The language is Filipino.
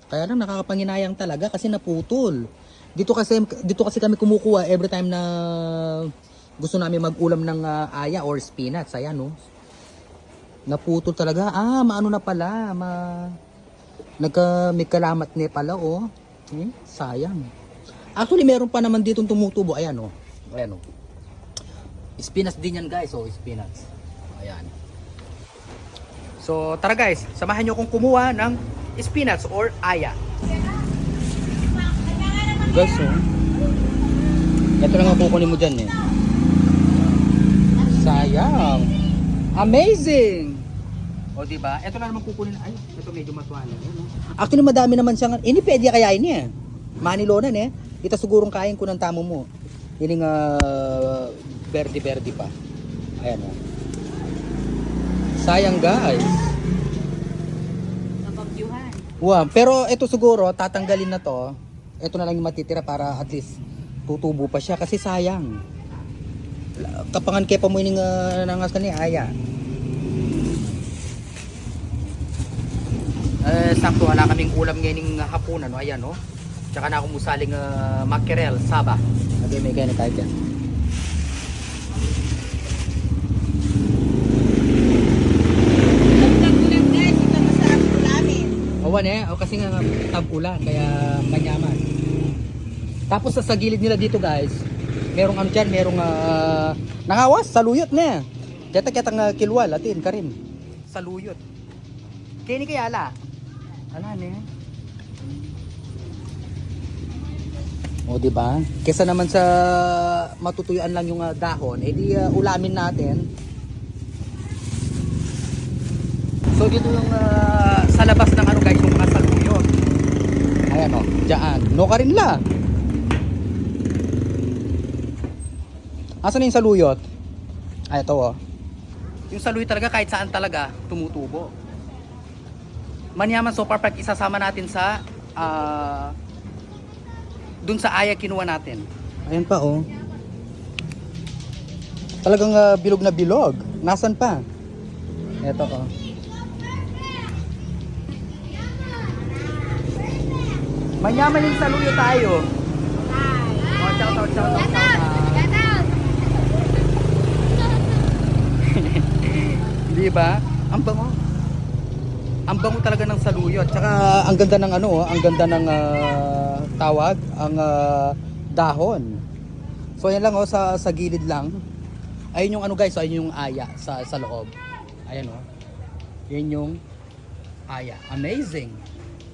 Kaya lang nakakapanginayang talaga kasi naputol. Dito kasi kami kumukuha every time na gusto namin mag-ulam ng aya or spinach. Ayan, no. Naputol talaga. Maano na pala. May kalamat na pala, oh. Sayang. Actually, meron pa naman ditong tumutubo. Ayan, oh. Ayan, oh. Spinach din yan, guys. Oh, spinach. Ayan. So, tara guys. Samahan nyo akong kumuha ng spinach or aya. Guys, oh. Ito lang ang kukunin mo dyan, eh. Sayang. Amazing! O, diba? Ito na naman kukunin. Ay, ito medyo matuwa na. Actually, madami naman siyang... Ini pwede kayain niya. Manilonan, eh. Ito sigurong kain ko ng tamo mo. Ini nga verde-verde pa. Ayan, oh. Sayang, guys. Nabagyuhan. Wow, pero ito siguro, tatanggalin na to. Ito na lang yung matitira para at least tutubo pa siya. Kasi sayang. Kapangan kepa mo yung nangas ka ni Aya. Sakto, wala kaming ulam ngayon ng hapunan. No? Ayan, no? Tsaka na akong musaling mackerel, saba. Okay, may kaya na tayo dyan. Tag-ulan guys, ito masarap ulamin. Awan eh, o kasi nga tag-ulan, kaya manyaman. Tapos sa gilid nila dito guys, merong ano dyan, merong nangawas, saluyot na. Keta-ketang kilwal, atin, karin. Saluyot. Kaya ni kaya ala. Ala ne. O diba? Kesa naman sa matutuyuan lang yung dahon, edi ulamin natin. So dito yung sa labas ng ano guys, yung mga saluyot. Ayan o, dyan. No ka rin la. Asan na yung saluyot? Ay, ito o. Yung saluyot talaga kahit saan talaga tumutubo. Manyaman, so far pag isasama natin sa dun sa aya kinuha natin. Ayan pa oh. Talagang bilog na bilog. Nasaan pa? Ito oh. Manyaman yung saluyot tayo. Oh, ciao. Di ba? Ang bango. Ang bango talaga ng saluyot. Tsaka ang ganda ng ano, ang ganda ng tawag, ang dahon. So yan lang oh, sa gilid lang. Ayun yung ano guys, ayun yung aya sa loob. Ayan oh. Yan yung aya. Amazing.